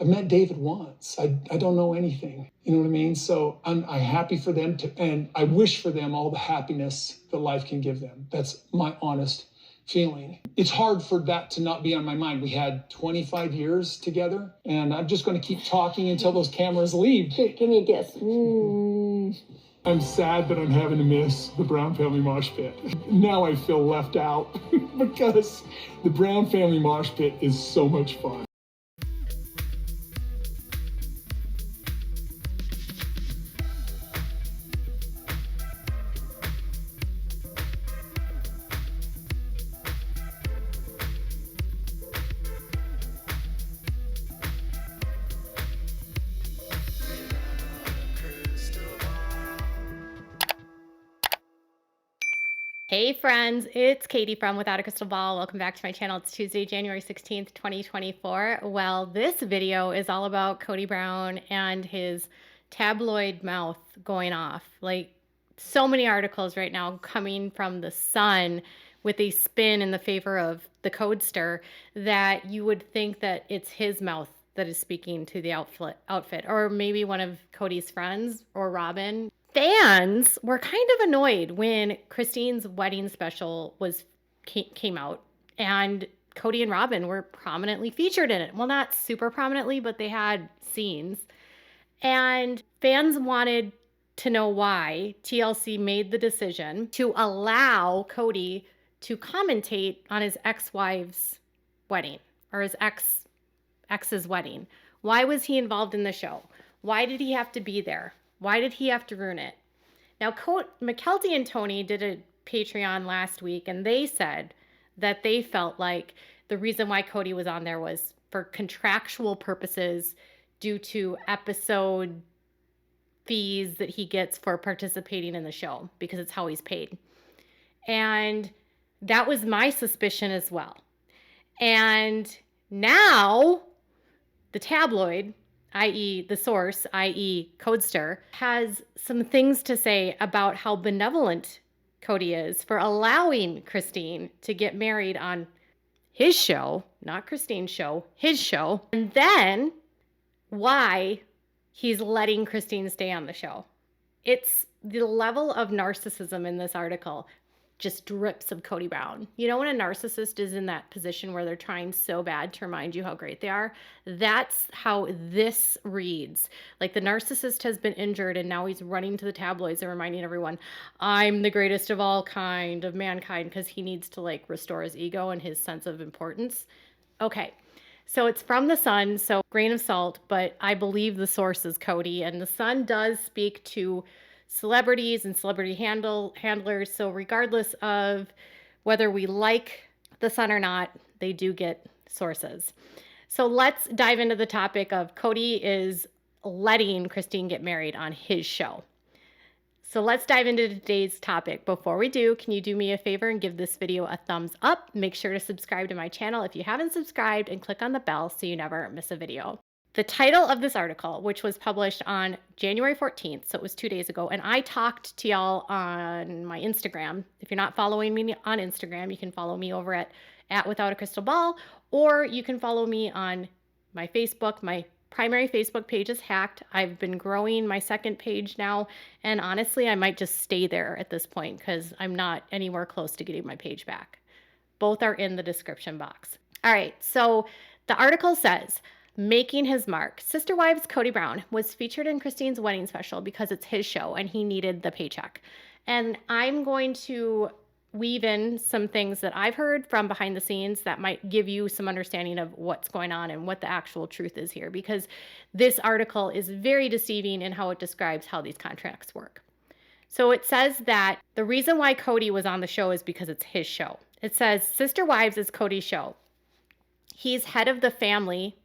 I've met David once. I don't know anything. You know what I mean? So I'm happy for them and I wish for them all the happiness that life can give them. That's my honest feeling. It's hard for that to not be on my mind. We had 25 years together, and I'm just going to keep talking until those cameras leave. Give me a guess. I'm sad that I'm having to miss the Brown family mosh pit. Now I feel left out because the Brown family mosh pit is so much fun. Hey friends, it's Katie from Without a Crystal Ball. Welcome back to my channel. It's Tuesday, January 16th, 2024. Well, this video is all about Kody Brown and his tabloid mouth going off. Like, so many articles right now coming from the Sun with a spin in the favor of the Codester that you would think that it's his mouth that is speaking to the outfit, or maybe one of Kody's friends or Robin. Fans were kind of annoyed when Christine's wedding special came out and Kody and Robin were prominently featured in it. Well, not super prominently, but they had scenes. And fans wanted to know why TLC made the decision to allow Kody to commentate on his ex-wife's wedding, or his ex's wedding. Why was he involved in the show? Why did he have to be there? Why did he have to ruin it? Now, Mykelti and Tony did a Patreon last week, and they said that they felt like the reason why Kody was on there was for contractual purposes due to episode fees that he gets for participating in the show, because it's how he's paid. And that was my suspicion as well. And now the tabloid, i.e. the source, i.e. Codester, has some things to say about how benevolent Kody is for allowing Christine to get married on his show, not Christine's show, his show, and then why he's letting Christine stay on the show. It's the level of narcissism in this article just drips of Kody Brown. You know, when a narcissist is in that position where they're trying so bad to remind you how great they are, that's how this reads. Like, the narcissist has been injured and now he's running to the tabloids and reminding everyone, I'm the greatest of all kind of mankind, because he needs to like restore his ego and his sense of importance. Okay, so it's from the Sun, so grain of salt, but I believe the source is Kody, and the Sun does speak to celebrities and celebrity handlers. So regardless of whether we like the Sun or not, they do get sources. So let's dive into the topic of Kody is letting Christine get married on his show. So let's dive into today's topic. Before we do, can you do me a favor and give this video a thumbs up? Make sure to subscribe to my channel if you haven't subscribed, and click on the bell so you never miss a video. The title of this article, which was published on January 14th, so it was 2 days ago, and I talked to y'all on my Instagram. If you're not following me on Instagram, you can follow me over at Without a Crystal Ball, or you can follow me on my Facebook. My primary Facebook page is hacked. I've been growing my second page now, and honestly, I might just stay there at this point because I'm not anywhere close to getting my page back. Both are in the description box. All right, so the article says, making his mark. Sister Wives Kody Brown was featured in Christine's wedding special because it's his show and he needed the paycheck. And I'm going to weave in some things that I've heard from behind the scenes that might give you some understanding of what's going on and what the actual truth is here, because this article is very deceiving in how it describes how these contracts work. So it says that the reason why Kody was on the show is because it's his show. It says Sister Wives is Kody's show. He's head of the family,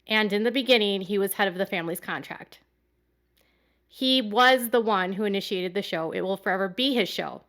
and in the beginning, he was head of the family's contract. He was the one who initiated the show. It will forever be his show.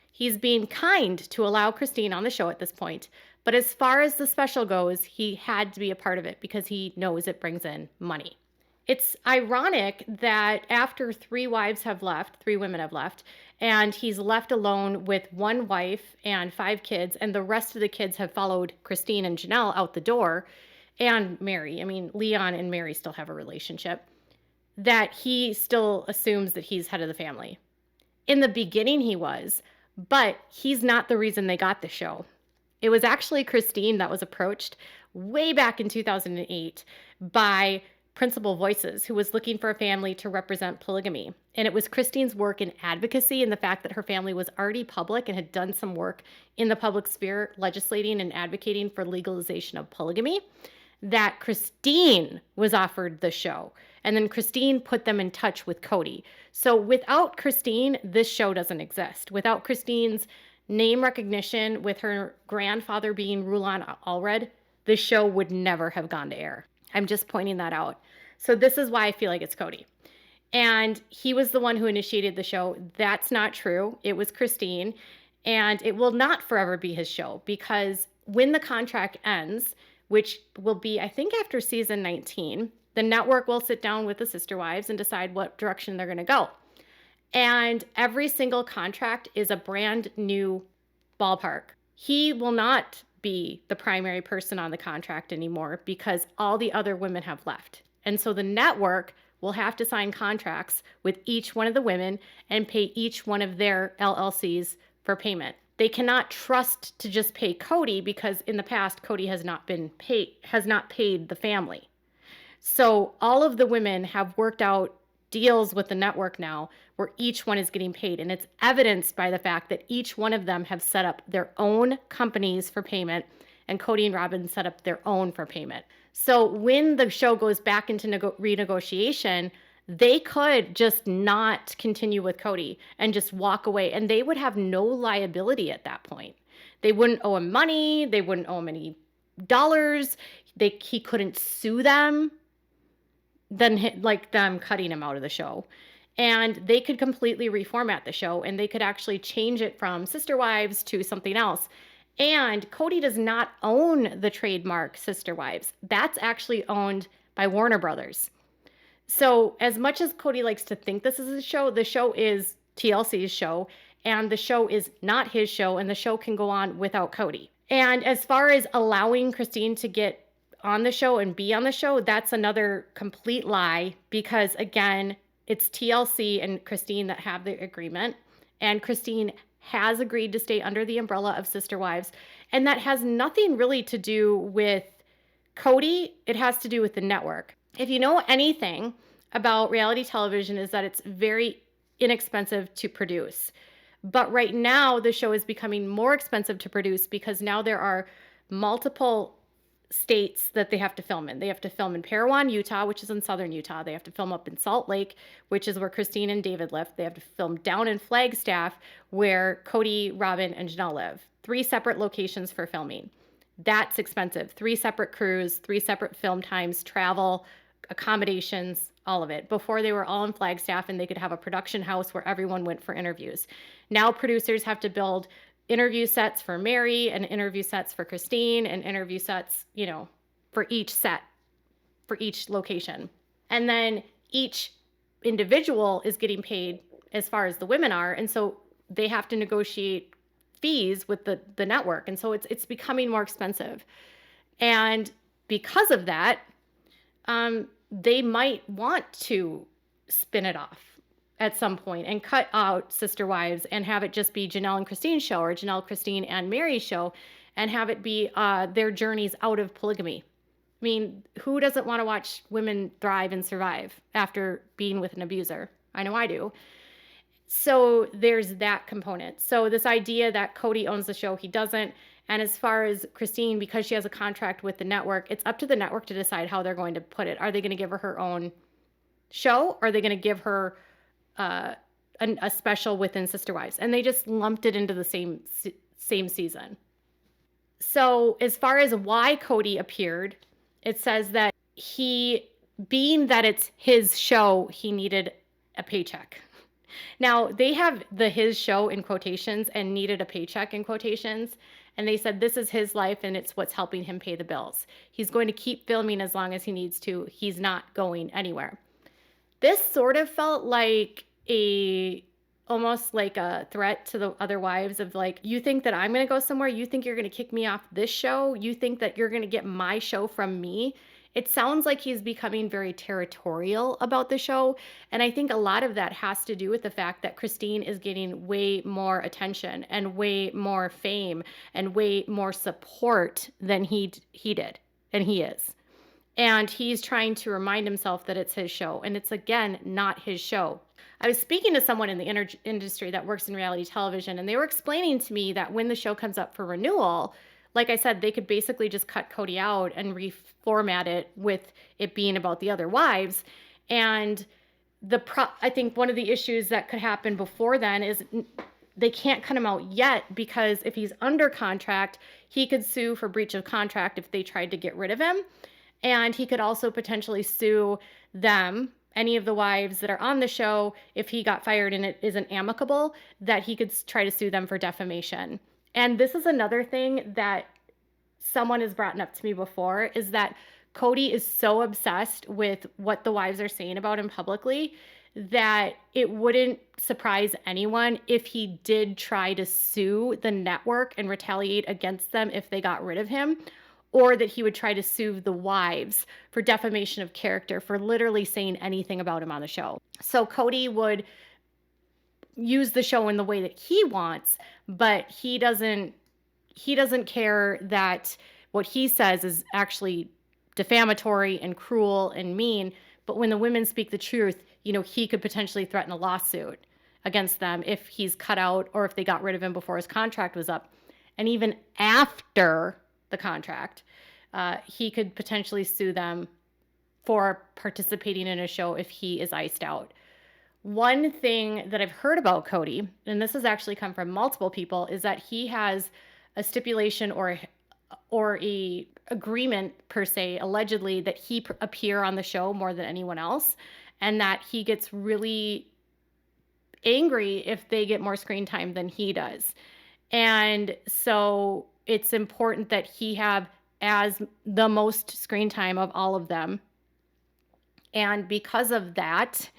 He's being kind to allow Christine on the show at this point. But as far as the special goes, he had to be a part of it because he knows it brings in money. It's ironic that after three women have left, and he's left alone with one wife and 5 kids, and the rest of the kids have followed Christine and Janelle out the door, and Mary, I mean, Leon and Mary still have a relationship, that he still assumes that he's head of the family. In the beginning, he was, but he's not the reason they got the show. It was actually Christine that was approached way back in 2008 by Principal Voices, who was looking for a family to represent polygamy. And it was Christine's work in advocacy and the fact that her family was already public and had done some work in the public sphere legislating and advocating for legalization of polygamy that Christine was offered the show. And then Christine put them in touch with Kody. So without Christine, this show doesn't exist. Without Christine's name recognition, with her grandfather being Rulon Allred, this show would never have gone to air. I'm just pointing that out. So this is why I feel like it's Kody. And he was the one who initiated the show. That's not true. It was Christine. And it will not forever be his show, because when the contract ends, which will be, I think, after season 19, the network will sit down with the sister wives and decide what direction they're going to go. And every single contract is a brand new ballpark. He will not be the primary person on the contract anymore because all the other women have left. And so the network will have to sign contracts with each one of the women and pay each one of their LLCs for payment. They cannot trust to just pay Kody, because in the past, Kody has not paid the family. So all of the women have worked out deals with the network now where each one is getting paid. And it's evidenced by the fact that each one of them have set up their own companies for payment, and Kody and Robin set up their own for payment. So when the show goes back into renegotiation, they could just not continue with Kody and just walk away, and they would have no liability at that point. They wouldn't owe him money. They wouldn't owe him any dollars. He couldn't sue them, then like them cutting him out of the show. And they could completely reformat the show, and they could actually change it from Sister Wives to something else. And Kody does not own the trademark Sister Wives. That's actually owned by Warner Brothers. So as much as Kody likes to think this is a show, the show is TLC's show, and the show is not his show, and the show can go on without Kody. And as far as allowing Christine to get on the show and be on the show, that's another complete lie, because again, it's TLC and Christine that have the agreement, and Christine has agreed to stay under the umbrella of Sister Wives, and that has nothing really to do with Kody. It has to do with the network. If you know anything about reality television, is that it's very inexpensive to produce. But right now, the show is becoming more expensive to produce because now there are multiple states that they have to film in. They have to film in Parowan, Utah, which is in southern Utah. They have to film up in Salt Lake, which is where Christine and David live. They have to film down in Flagstaff, where Kody, Robin, and Janelle live. 3 separate locations for filming. That's expensive. 3 separate crews, 3 separate film times, travel, accommodations, all of it. Before, they were all in Flagstaff and they could have a production house where everyone went for interviews. Now producers have to build interview sets for Mary and interview sets for Christine and interview sets, for each set, for each location. And then each individual is getting paid as far as the women are. And so they have to negotiate fees with the network. And so it's becoming more expensive. And because of that, they might want to spin it off at some point and cut out Sister Wives and have it just be Janelle and Christine's show, or Janelle, Christine, and Mary's show, and have it be their journeys out of polygamy. I mean, who doesn't want to watch women thrive and survive after being with an abuser? I know I do. So there's that component. So this idea that Kody owns the show, he doesn't. And as far as Christine, because she has a contract with the network, it's up to the network to decide how they're going to put it. Are they going to give her her own show? Or are they going to give her a special within Sister Wives? And they just lumped it into the same season. So as far as why Kody appeared, it says that being that it's his show, he needed a paycheck. Now, they have his show in quotations and needed a paycheck in quotations. And they said this is his life and it's what's helping him pay the bills. He's going to keep filming as long as he needs to. He's not going anywhere. This sort of felt like a almost like a threat to the other wives of like, you think that I'm going to go somewhere? You think you're going to kick me off this show? You think that you're going to get my show from me? It sounds like he's becoming very territorial about the show. And I think a lot of that has to do with the fact that Christine is getting way more attention and way more fame and way more support than he did. And he is. And he's trying to remind himself that it's his show. And it's, again, not his show. I was speaking to someone in the industry that works in reality television, and they were explaining to me that when the show comes up for renewal, like I said, they could basically just cut Kody out and reformat it with it being about the other wives. And I think one of the issues that could happen before then is they can't cut him out yet, because if he's under contract, he could sue for breach of contract if they tried to get rid of him. And he could also potentially sue them, any of the wives that are on the show, if he got fired and it isn't amicable, that he could try to sue them for defamation. And this is another thing that someone has brought up to me before, is that Kody is so obsessed with what the wives are saying about him publicly that it wouldn't surprise anyone if he did try to sue the network and retaliate against them if they got rid of him, or that he would try to sue the wives for defamation of character for literally saying anything about him on the show. So Kody would use the show in the way that he wants, but he doesn't care that what he says is actually defamatory and cruel and mean. But when the women speak the truth, he could potentially threaten a lawsuit against them if he's cut out or if they got rid of him before his contract was up. And even after the contract, he could potentially sue them for participating in a show if he is iced out. One thing that I've heard about Kody, and this has actually come from multiple people, is that he has a stipulation or a agreement per se, allegedly, that he appear on the show more than anyone else, and that he gets really angry if they get more screen time than he does. And so it's important that he have as the most screen time of all of them. And because of that,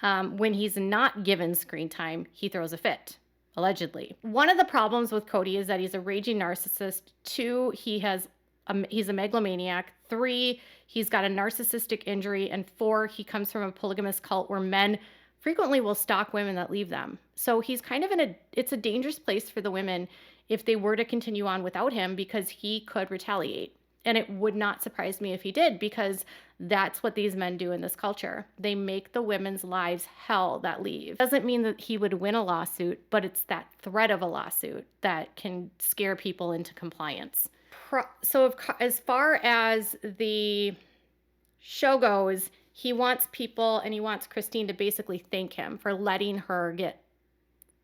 when he's not given screen time, he throws a fit, allegedly. One of the problems with Kody is that he's a raging narcissist. 2, he's a megalomaniac. 3, he's got a narcissistic injury. And 4, he comes from a polygamous cult where men frequently will stalk women that leave them. So he's kind of it's a dangerous place for the women if they were to continue on without him, because he could retaliate. And it would not surprise me if he did, because that's what these men do in this culture. They make the women's lives hell that leave. Doesn't mean that he would win a lawsuit, but it's that threat of a lawsuit that can scare people into compliance. So as far as the show goes, he wants people, and he wants Christine to basically thank him for letting her get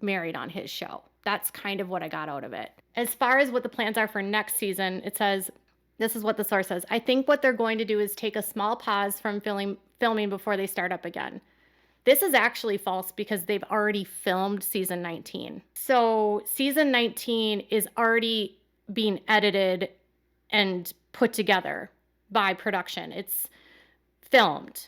married on his show. That's kind of what I got out of it. As far as what the plans are for next season, it says, this is what the source says: I think what they're going to do is take a small pause from filming before they start up again. This is actually false, because they've already filmed season 19. So season 19 is already being edited and put together by production. It's filmed.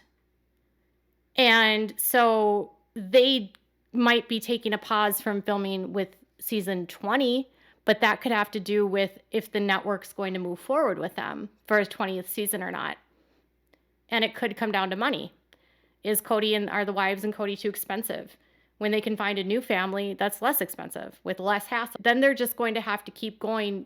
And so they might be taking a pause from filming with season 20, but that could have to do with if the network's going to move forward with them for a 20th season or not. And it could come down to money. Are the wives and Kody too expensive? When they can find a new family that's less expensive with less hassle, then they're just going to have to keep going,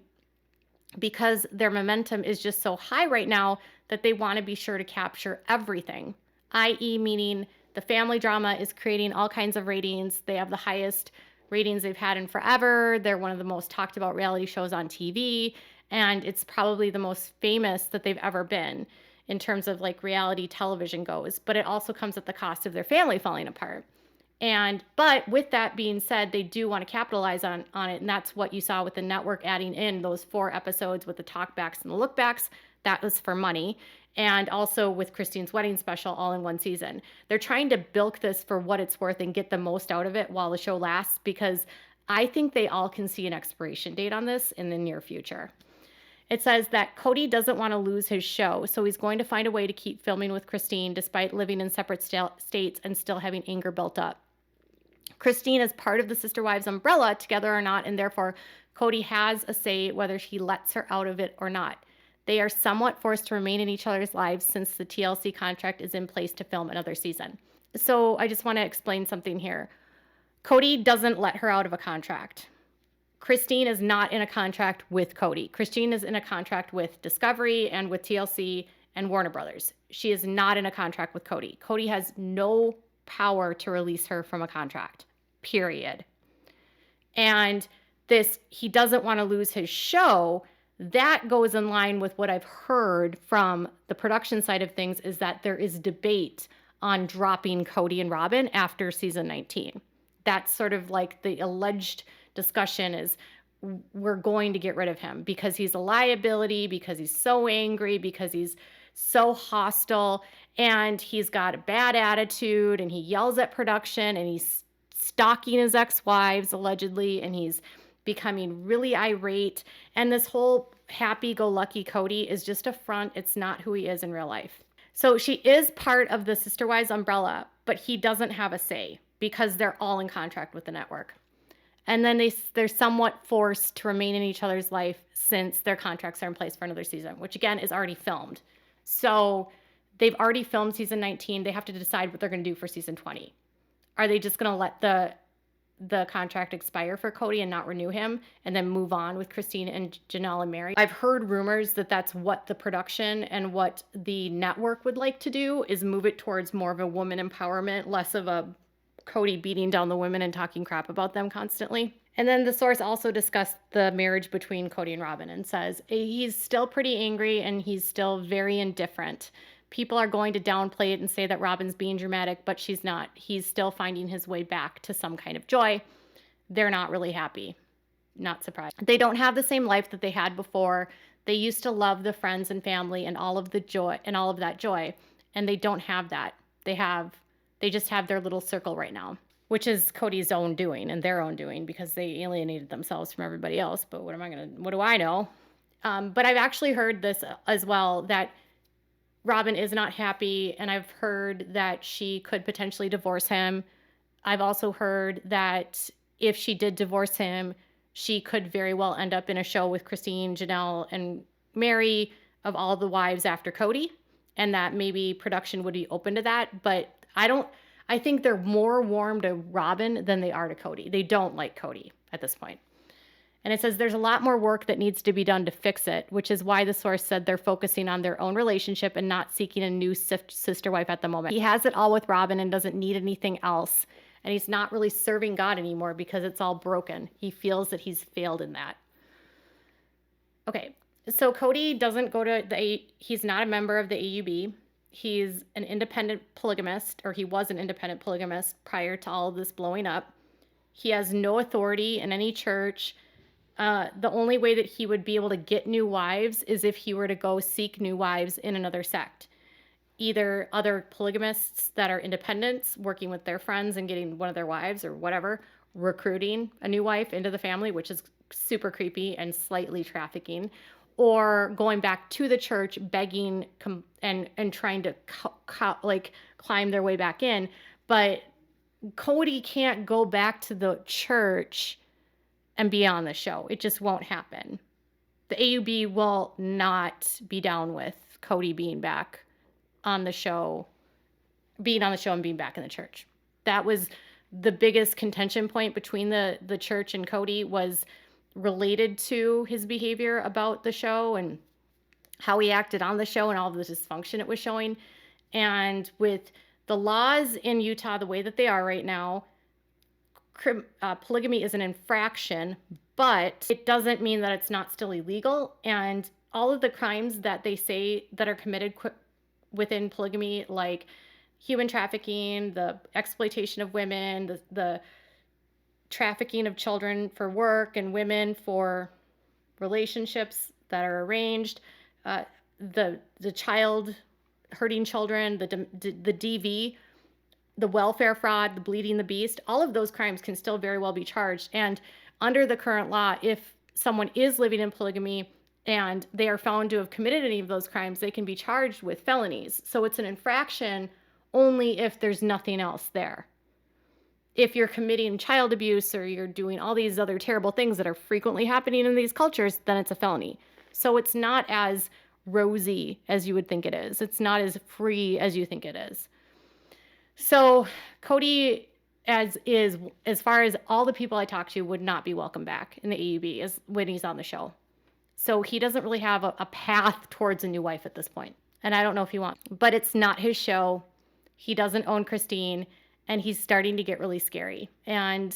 because their momentum is just so high right now that they want to be sure to capture everything, i.e. meaning the family drama is creating all kinds of ratings. They have the highest ratings they've had in forever. They're one of the most talked about reality shows on TV, and it's probably the most famous that they've ever been in terms of like reality television goes. But it also comes at the cost of their family falling apart. But with that being said, they do want to capitalize on it. And that's what you saw with the network adding in those 4 episodes with the talkbacks and the lookbacks. That was for money. And also with Christine's wedding special all in one season. They're trying to bilk this for what it's worth and get the most out of it while the show lasts, because I think they all can see an expiration date on this in the near future. It says that Kody doesn't want to lose his show, so he's going to find a way to keep filming with Christine despite living in separate states and still having anger built up. Christine is part of the Sister Wives umbrella, together or not, and therefore Kody has a say whether he lets her out of it or not. They are somewhat forced to remain in each other's lives since the TLC contract is in place to film another season. So I just want to explain something here. Kody doesn't let her out of a contract. Christine is not in a contract with Kody. Christine is in a contract with Discovery and with TLC and Warner Brothers. She is not in a contract with Kody. Kody has no power to release her from a contract, period. And this, he doesn't want to lose his show. That goes in line with what I've heard from the production side of things, is that there is debate on dropping Kody and Robin after season 19. That's sort of like the alleged discussion is, we're going to get rid of him because he's a liability, because he's so angry, because he's so hostile, and he's got a bad attitude, and he yells at production, and he's stalking his ex-wives allegedly, and he's becoming really irate. And this whole happy-go-lucky Kody is just a front. It's not who he is in real life. So she is part of the Sister Wives umbrella, but he doesn't have a say because they're all in contract with the network. And then they're somewhat forced to remain in each other's life since their contracts are in place for another season, which again is already filmed. So they've already filmed season 19. They have to decide what they're going to do for season 20. Are they just going to let the contract expire for Kody and not renew him and then move on with Christine and Janelle and Mary? I've heard rumors that that's what the production and what the network would like to do, is move it towards more of a woman empowerment, less of a Kody beating down the women and talking crap about them constantly. And then the source also discussed the marriage between Kody and Robin and says he's still pretty angry and he's still very indifferent. People are going to downplay it and say that Robin's being dramatic, but she's not. He's still finding his way back to some kind of joy. They're not really happy. Not surprised. They don't have the same life that they had before. They used to love the friends and family and all of the joy and all of that joy, and they don't have that. They just have their little circle right now, which is Kody's own doing and their own doing because they alienated themselves from everybody else. But what do I know? But I've actually heard this as well, that Robin is not happy, and I've heard that she could potentially divorce him. I've also heard that if she did divorce him, she could very well end up in a show with Christine, Janelle, and Mary of all the wives after Kody, and that maybe production would be open to that. But I think they're more warm to Robin than they are to Kody. They don't like Kody at this point. And it says there's a lot more work that needs to be done to fix it, which is why the source said they're focusing on their own relationship and not seeking a new sister wife at the moment. He has it all with Robin and doesn't need anything else. And he's not really serving God anymore because it's all broken. He feels that he's failed in that. Okay, so Kody doesn't go to he's not a member of the AUB. He's an independent polygamist, or he was an independent polygamist prior to all of this blowing up. He has no authority in any church. The only way that he would be able to get new wives is if he were to go seek new wives in another sect. Either other polygamists that are independents working with their friends and getting one of their wives or whatever, recruiting a new wife into the family, which is super creepy and slightly trafficking, or going back to the church begging and trying to climb their way back in. But Kody can't go back to the church and be on the show. It just won't happen. The AUB will not be down with Kody being back on the show, and being back in the church. That was the biggest contention point between the church and Kody, was related to his behavior about the show and how he acted on the show and all of the dysfunction it was showing. And with the laws in Utah the way that they are right now, polygamy is an infraction, but it doesn't mean that it's not still illegal. And all of the crimes that they say that are committed within polygamy, like human trafficking, the exploitation of women, the trafficking of children for work and women for relationships that are arranged, the child hurting children, the DV, the welfare fraud, the bleeding the beast, all of those crimes can still very well be charged. And under the current law, if someone is living in polygamy and they are found to have committed any of those crimes, they can be charged with felonies. So it's an infraction only if there's nothing else there. if you're committing child abuse or you're doing all these other terrible things that are frequently happening in these cultures, then it's a felony. So it's not as rosy as you would think it is. It's not as free as you think it is. So Kody, as far as all the people I talked to, would not be welcome back in the AUB as when he's on the show. So he doesn't really have a path towards a new wife at this point. And I don't know if he wants, but it's not his show. He doesn't own Christine, and he's starting to get really scary. And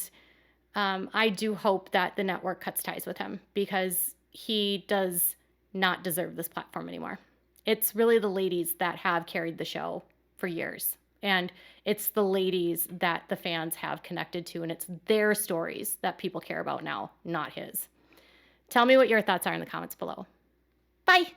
I do hope that the network cuts ties with him, because he does not deserve this platform anymore. It's really the ladies that have carried the show for years. And it's the ladies that the fans have connected to, and it's their stories that people care about now, not his. Tell me what your thoughts are in the comments below. Bye.